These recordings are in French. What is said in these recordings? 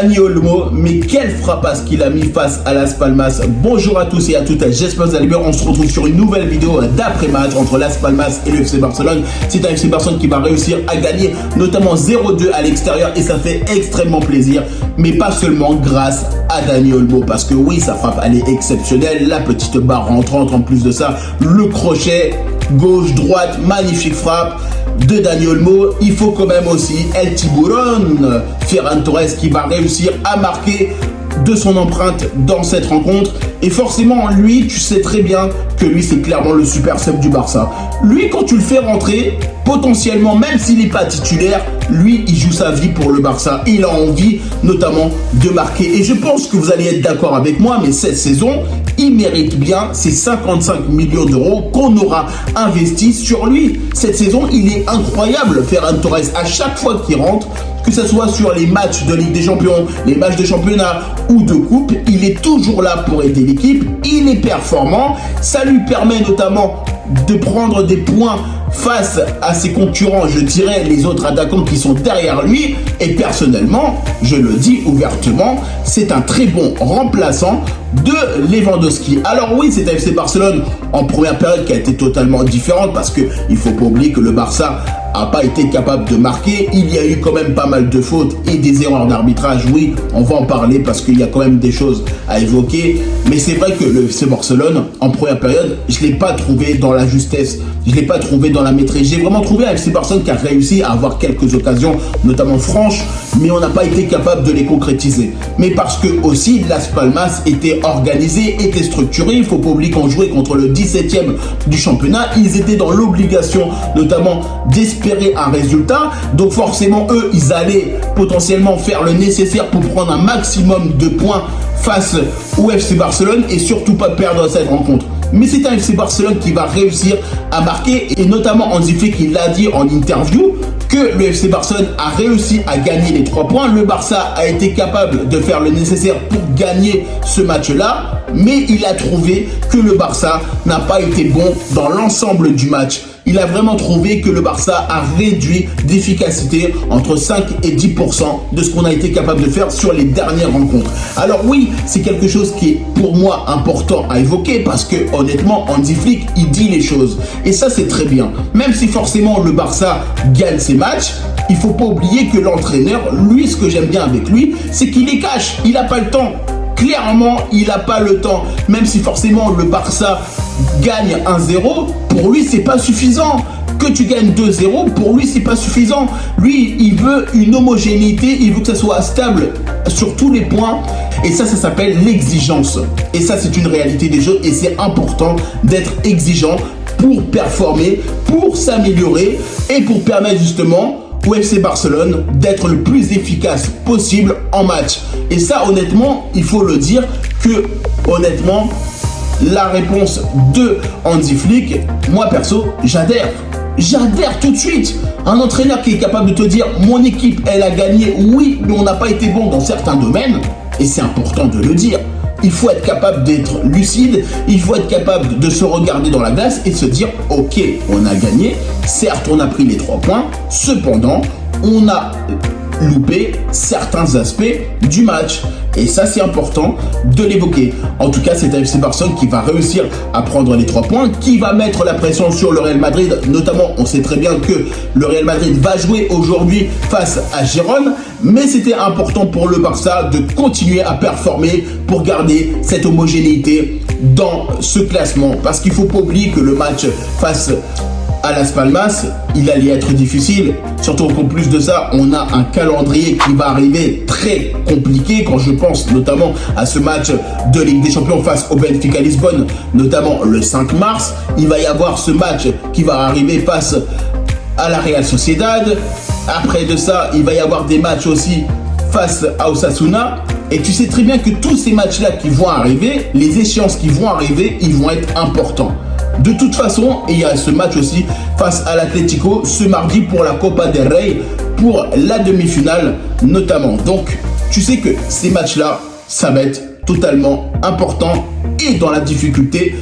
Dani Olmo, mais quelle frappasse qu'il a mis face à Las Palmas. Bonjour à tous et à toutes, j'espère que vous allez bien. On se retrouve sur une nouvelle vidéo d'après-match entre Las Palmas et le FC Barcelone. C'est un FC Barcelone qui va réussir à gagner notamment 0-2 à l'extérieur et ça fait extrêmement plaisir, mais pas seulement grâce à Dani Olmo, parce que oui, sa frappe elle est exceptionnelle, la petite barre rentrante, en plus de ça, le crochet gauche-droite, magnifique frappe de Dani Olmo. Il faut quand même aussi El Tiburon, Ferran Torres, qui va réussir à marquer de son empreinte dans cette rencontre. Et forcément, lui, tu sais très bien que lui, c'est clairement le super sub du Barça. Lui, quand tu le fais rentrer, potentiellement, même s'il n'est pas titulaire, lui, il joue sa vie pour le Barça. Il a envie, notamment, de marquer. Et je pense que vous allez être d'accord avec moi, mais cette saison, il mérite bien ces 55 millions d'euros qu'on aura investis sur lui. Cette saison, il est incroyable, Ferran Torres. À chaque fois qu'il rentre, que ce soit sur les matchs de Ligue des Champions, les matchs de championnat ou de coupe, il est toujours là pour aider l'équipe, il est performant, ça lui permet notamment de prendre des points face à ses concurrents, je dirais les autres attaquants qui sont derrière lui, et personnellement, je le dis ouvertement, c'est un très bon remplaçant de Lewandowski. Alors oui, c'est FC Barcelone en première période qui a été totalement différente, parce qu'il ne faut pas oublier que le Barça n'a pas été capable de marquer. Il y a eu quand même pas mal de fautes et des erreurs d'arbitrage. Oui, on va en parler parce qu'il y a quand même des choses à évoquer. Mais c'est vrai que le FC Barcelone, en première période, je ne l'ai pas trouvé dans la justesse. Je ne l'ai pas trouvé dans la maîtrise. J'ai vraiment trouvé un FC Barcelone qui a réussi à avoir quelques occasions, notamment franches, mais on n'a pas été capable de les concrétiser. Mais parce que aussi, Las Palmas était organisé, était structuré. Il ne faut pas oublier qu'on jouait contre le 17e du championnat. Ils étaient dans l'obligation, notamment, d'espérer un résultat, donc forcément eux ils allaient potentiellement faire le nécessaire pour prendre un maximum de points face au FC Barcelone et surtout pas perdre cette rencontre. Mais c'est un FC Barcelone qui va réussir à marquer, et notamment Hansi Flick il l'a dit en interview que le FC Barcelone a réussi à gagner les 3 points. Le Barça a été capable de faire le nécessaire pour gagner ce match-là, mais il a trouvé que le Barça n'a pas été bon dans l'ensemble du match. Il a vraiment trouvé que le Barça a réduit d'efficacité entre 5 et 10% de ce qu'on a été capable de faire sur les dernières rencontres. Alors oui, c'est quelque chose qui est pour moi important à évoquer, parce que honnêtement, Hansi Flick, il dit les choses. Et ça, c'est très bien. Même si forcément le Barça gagne ses matchs, il ne faut pas oublier que l'entraîneur, lui, ce que j'aime bien avec lui, c'est qu'il les cache. Il n'a pas le temps. Clairement, il n'a pas le temps. Même si forcément le Barça gagne 1-0, pour lui, c'est pas suffisant. Que tu gagnes 2-0, pour lui, c'est pas suffisant. Lui, il veut une homogénéité, il veut que ça soit stable sur tous les points. Et ça s'appelle l'exigence. Et ça, c'est une réalité des jeux. Et c'est important d'être exigeant pour performer, pour s'améliorer et pour permettre justement au FC Barcelone d'être le plus efficace possible en match. Et ça, honnêtement, il faut le dire que, honnêtement, la réponse de Hansi Flick, moi perso, j'adhère. J'adhère tout de suite. Un entraîneur qui est capable de te dire mon équipe, elle a gagné, oui, mais on n'a pas été bon dans certains domaines. Et c'est important de le dire. Il faut être capable d'être lucide, il faut être capable de se regarder dans la glace et de se dire ok, on a gagné, certes on a pris les 3 points, cependant on a loupé certains aspects du match. Et ça, c'est important de l'évoquer. En tout cas, c'est un FC Barcelone qui va réussir à prendre les 3 points, qui va mettre la pression sur le Real Madrid. Notamment, on sait très bien que le Real Madrid va jouer aujourd'hui face à Gérone. Mais c'était important pour le Barça de continuer à performer pour garder cette homogénéité dans ce classement. Parce qu'il ne faut pas oublier que le match face à Las Palmas, il allait être difficile, surtout qu'en plus de ça, on a un calendrier qui va arriver très compliqué, quand je pense notamment à ce match de Ligue des Champions face au Benfica Lisbonne, notamment le 5 mars. Il va y avoir ce match qui va arriver face à la Real Sociedad. Après de ça, il va y avoir des matchs aussi face à Osasuna. Et tu sais très bien que tous ces matchs-là qui vont arriver, les échéances qui vont arriver, ils vont être importants. De toute façon, il y a ce match aussi face à l'Atlético ce mardi pour la Copa del Rey, pour la demi-finale notamment. Donc, tu sais que ces matchs-là, ça va être totalement important et dans la difficulté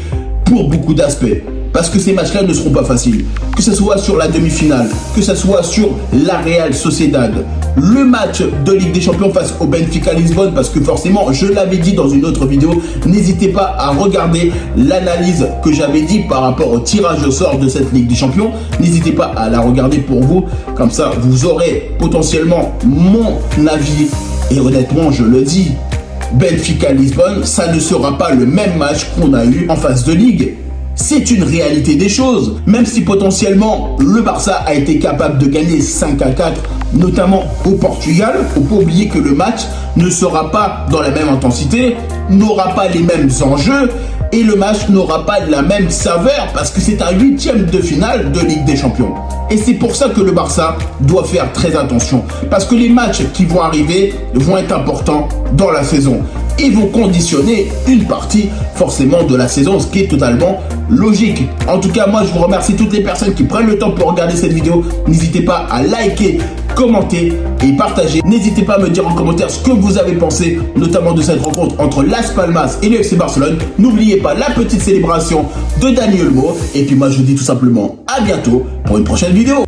pour beaucoup d'aspects. parce que ces matchs-là ne seront pas faciles. Que ce soit sur la demi-finale, que ce soit sur la Real Sociedad, le match de Ligue des Champions face au Benfica Lisbonne, parce que forcément, je l'avais dit dans une autre vidéo, n'hésitez pas à regarder l'analyse que j'avais dit par rapport au tirage au sort de cette Ligue des Champions. N'hésitez pas à la regarder pour vous, comme ça vous aurez potentiellement mon avis. Et honnêtement, je le dis, Benfica Lisbonne, ça ne sera pas le même match qu'on a eu en phase de Ligue. C'est une réalité des choses. Même si potentiellement le Barça a été capable de gagner 5-4, notamment au Portugal, il ne faut pas oublier que le match ne sera pas dans la même intensité, n'aura pas les mêmes enjeux et le match n'aura pas la même saveur parce que c'est un 8e de finale de Ligue des Champions. Et c'est pour ça que le Barça doit faire très attention. Parce que les matchs qui vont arriver vont être importants dans la saison. Ils vont conditionner une partie forcément de la saison, ce qui est totalement logique. En tout cas, moi je vous remercie toutes les personnes qui prennent le temps pour regarder cette vidéo. N'hésitez pas à liker, commenter et partager. N'hésitez pas à me dire en commentaire ce que vous avez pensé, notamment de cette rencontre entre Las Palmas et le FC Barcelone. N'oubliez pas la petite célébration de Dani Olmo. Et puis moi je vous dis tout simplement à bientôt pour une prochaine vidéo.